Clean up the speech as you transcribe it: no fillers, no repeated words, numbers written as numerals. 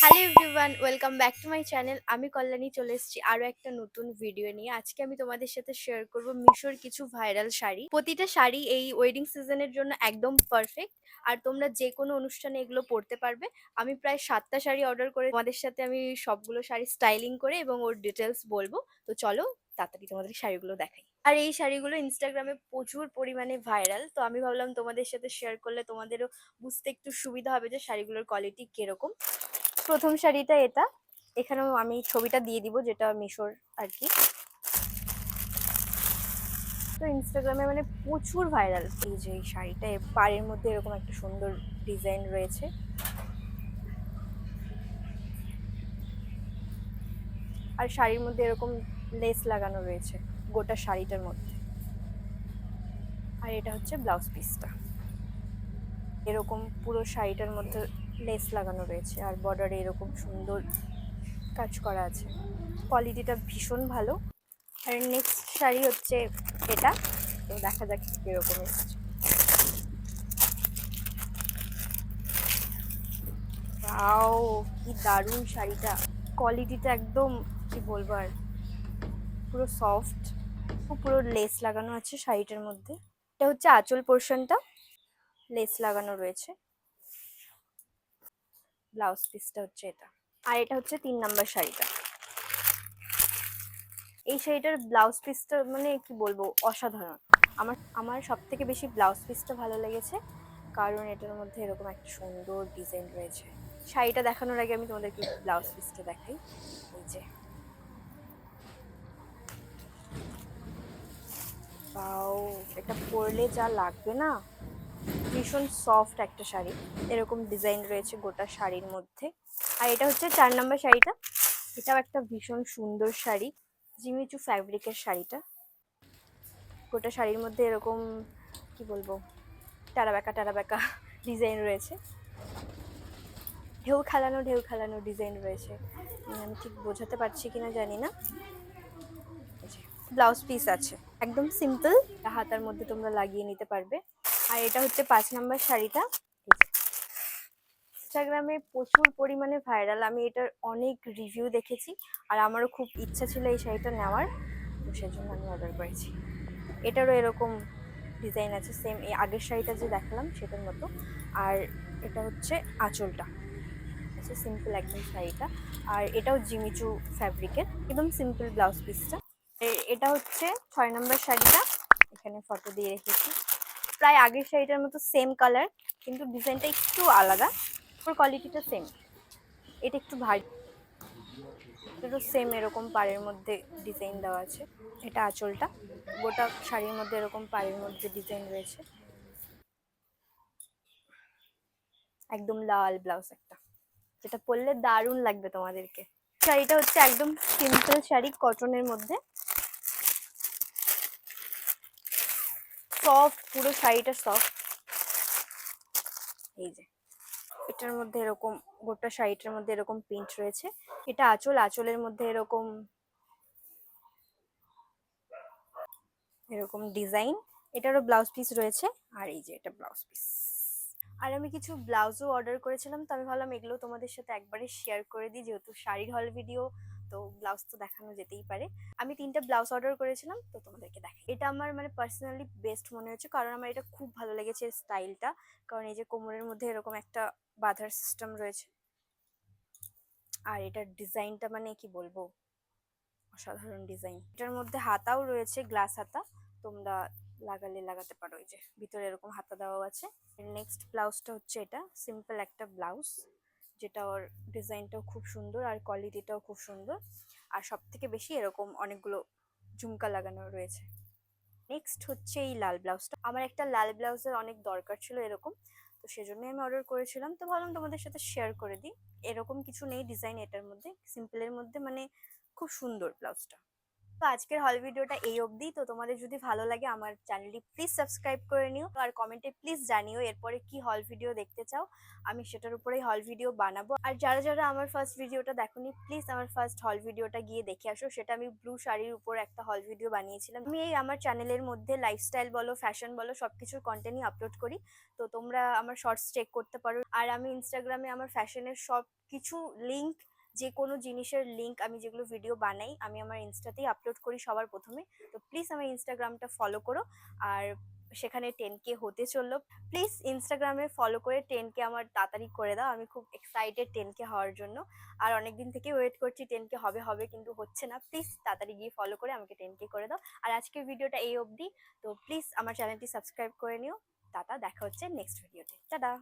Hello everyone, welcome back to my channel. আমি কল্যাণী চলে এসেছি আরও একটা নতুন ভিডিও নিয়ে। আজকে আমি তোমাদের সাথে শেয়ার করব মিশোর কিছু ভাইরাল শাড়ি। প্রতিটা শাড়ি এই ওয়েডিং সিজনের জন্য একদম পারফেক্ট, আর তোমরা যে কোনো অনুষ্ঠানে এগুলো পরতে পারবে। আমি প্রায় 7টা শাড়ি অর্ডার করে তোমাদের সাথে আমি সবগুলো শাড়ি স্টাইলিং করে এবং ওর ডিটেলস বলবো। তো চলো তাড়াতাড়ি তোমাদের শাড়িগুলো দেখাই। আর এই শাড়িগুলো ইনস্টাগ্রামে প্রচুর পরিমাণে ভাইরাল, তো আমি ভাবলাম তোমাদের সাথে শেয়ার করলে তোমাদেরও বুঝতে একটু সুবিধা হবে যে শাড়িগুলোর কোয়ালিটি কিরকম। প্রথম শাড়িটা এটা, এখানেও আমি ছবিটা দিয়ে দিব যেটা মিশোর আর কি। তো ইনস্টাগ্রামে মানে প্রচুর ভাইরাল এই যে এই শাড়িটা, এর পাড়ের মধ্যে এরকম একটা সুন্দর ডিজাইন রয়েছে, আর শাড়ির মধ্যে এরকম লেস লাগানো রয়েছে গোটা শাড়িটার মধ্যে। আর এটা হচ্ছে ব্লাউজ পিসটা, এরকম পুরো শাড়িটার মধ্যে লেস লাগানো রয়েছে আর বর্ডারে এরকম সুন্দর কাজ করা আছে। কোয়ালিটিটা ভীষণ ভালো। আর নেক্সট শাড়ি হচ্ছে এটা, তো দেখা যাক কিরকম এসছে। ওয়াও, কি দারুণ শাড়িটা! কোয়ালিটিটা একদম কি বলবো আর, পুরো সফট, পুরো লেস লাগানো আছে শাড়িটার মধ্যে। এটা হচ্ছে আঁচল পোর্শনটা, লেস লাগানো রয়েছে। ব্লাউজ পিসটা হচ্ছে এটা, আর এটা হচ্ছে 3 নাম্বার শাড়িটা। এই শাড়িটার ব্লাউজ পিসটা মানে কি বলবো, অসাধারণ। আমার আমার সব থেকে বেশি ব্লাউজ পিসটা ভালো লেগেছে, কারণ এটার মধ্যে এরকম একটা সুন্দর ডিজাইন রয়েছে। শাড়িটা দেখানোর আগে আমি তোমাদেরকে ব্লাউজ পিসটা দেখাই। এই যে, বাও, এটা পরলে যা লাগবে না, ভীষণ সফট একটা শাড়ি। এরকম ডিজাইন রয়েছে গোটা শাড়ির মধ্যে। আর এটা হচ্ছে 4 নাম্বার শাড়িটা, এটাও একটা ভীষণ সুন্দর শাড়ি, জিমিচু ফ্যাব্রিকের শাড়িটা। গোটা শাড়ির মধ্যে এরকম কি বলবো, টারাবাঁকা ডিজাইন রয়েছে, ঢেউ খেলানো ডিজাইন রয়েছে। আমি ঠিক বোঝাতে পারছি কিনা জানি না। ব্লাউজ পিস আছে একদম সিম্পল, হাতার মধ্যে তোমরা লাগিয়ে নিতে পারবে। আর এটা হচ্ছে 5 নাম্বার শাড়িটা, ইনস্টাগ্রামে প্রচুর পরিমাণে ভাইরাল। আমি এটার অনেক রিভিউ দেখেছি, আর আমারও খুব ইচ্ছা ছিল এই শাড়িটা নেওয়ার, তো সেজন্য আমি অর্ডার করেছি। এটারও এরকম ডিজাইন আছে, সেম এই আগের শাড়িটা যে দেখালাম সেটার মতো। আর এটা হচ্ছে আঁচলটা, আচ্ছা সিম্পল একদম শাড়িটা। আর এটাও জিমিচু ফ্যাব্রিকের, একদম সিম্পল ব্লাউজ পিসটা। এটা হচ্ছে 6 নাম্বার শাড়িটা, এখানে ফটো দিয়ে রেখেছি। প্রায় আগের শাড়িটার মতো সেম কালার, কিন্তু ডিজাইনটা একটু আলাদা, ওর কোয়ালিটিটা সেম। এটা একটু ভারী, এটারও সেম এরকম পাড়ের মধ্যে ডিজাইন দেওয়া আছে। এটা আঁচলটা, গোটা শাড়ির মধ্যে এরকম পাড়ের মধ্যে ডিজাইন রয়েছে। একদম লাল ব্লাউজ একটা, যেটা পরলে দারুণ লাগবে তোমাদেরকে। শাড়িটা হচ্ছে একদম সিম্পল শাড়ি, কটনের মধ্যে, সফট, পুরো শাড়িটা সফট। এই যে এটার মধ্যে এরকম গোটা শাড়িটার মধ্যে এরকম প্রিন্ট রয়েছে। এটা আঁচল, আঁচলের মধ্যে এরকম এরকম ডিজাইন। এটারও ব্লাউজ পিস রয়েছে, আর এই যে এটা ব্লাউজ পিস। আর আমি কিছু ব্লাউজও অর্ডার করেছিলাম, তো আমি ভাবলাম এগুলো তোমাদের সাথে একবারে শেয়ার করে দিই, যেহেতু শাড়ির হল ভিডিও, তো ব্লাউজ তো দেখানো যেতেই পারে। আমি 3টা ব্লাউজ অর্ডার করেছিলাম, তো তোমাদেরকে দেখাই। এটা আমার মানে পার্সোনালি বেস্ট মনে হচ্ছে, কারণ আমার এটা খুব ভালো লেগেছে স্টাইলটা। কারণ এই যে কোমরের মধ্যে এরকম একটা বাঁধার সিস্টেম রয়েছে, আর এটার ডিজাইনটা মানে কি বলবো, অসাধারণ ডিজাইন। এটার মধ্যে হাতাও রয়েছে, গ্লাস হাতা, তোমরা লাগালে লাগাতে পারো। এই যে ভিতরে এরকম হাতা দেওয়া আছে। নেক্সট ব্লাউজটা হচ্ছে এটা, সিম্পল একটা ব্লাউজ, যেটা ওর ডিজাইনটাও খুব সুন্দর আর কোয়ালিটিটাও খুব সুন্দর। আর সব থেকে বেশি এরকম অনেকগুলো ঝুমকা লাগানো রয়েছে। নেক্সট হচ্ছে এই লাল ব্লাউজটা, আমার একটা লাল ব্লাউজের অনেক দরকার ছিল এরকম, তো সেজন্যই আমি অর্ডার করেছিলাম। তো ভাবলাম তোমাদের সাথে শেয়ার করে দিই। এরকম কিছু নেই ডিজাইন এটার মধ্যে, সিম্পলের মধ্যে, মানে খুব সুন্দর ব্লাউজটা। তো আজকের হল ভিডিওটা এই অবধি। তো তোমাদের যদি ভালো লাগে আমার চ্যানেলটি প্লিজ সাবস্ক্রাইব করে নিও, আর কমেন্টে প্লিজ জানিও এরপরে কি হল ভিডিও দেখতে চাও, আমি সেটার উপরেই হল ভিডিও বানাবো। আর যারা যারা আমার ফার্স্ট ভিডিওটা দেখোনি প্লিজ আমার ফার্স্ট হল ভিডিওটা গিয়ে দেখে আসো, সেটা আমি ব্লু শাড়ির উপর একটা হল ভিডিও বানিয়েছিলাম। আমি এই আমার চ্যানেলের মধ্যে লাইফস্টাইল বলো, ফ্যাশন বলো, সবকিছুর কন্টেন্টই আপলোড করি, তো তোমরা আমার শর্টস চেক করতে পারো। আর আমি ইনস্টাগ্রামে আমার ফ্যাশনের সব কিছু লিঙ্ক, যে কোনো জিনিসের লিঙ্ক আমি যেগুলো ভিডিও বানাই আমি আমার ইনস্টাতেই আপলোড করি সবার প্রথমে। তো প্লিজ আমার ইনস্টাগ্রামটা ফলো করো। আর সেখানে 10K হতে চললো, প্লিজ ইনস্টাগ্রামে ফলো করে 10K আমার তাড়াতাড়ি করে দাও, আমি খুব এক্সাইটেড 10K হওয়ার জন্য। আর অনেকদিন থেকে ওয়েট করছি 10K হবে হবে কিন্তু হচ্ছে না, প্লিজ তাড়াতাড়ি গিয়ে ফলো করে আমাকে 10K করে দাও। আর আজকের ভিডিওটা এই অবধি, তো প্লিজ আমার চ্যানেলটি সাবস্ক্রাইব করে নিও। টাটা, দেখা হচ্ছে নেক্সট ভিডিওতে, টাটা।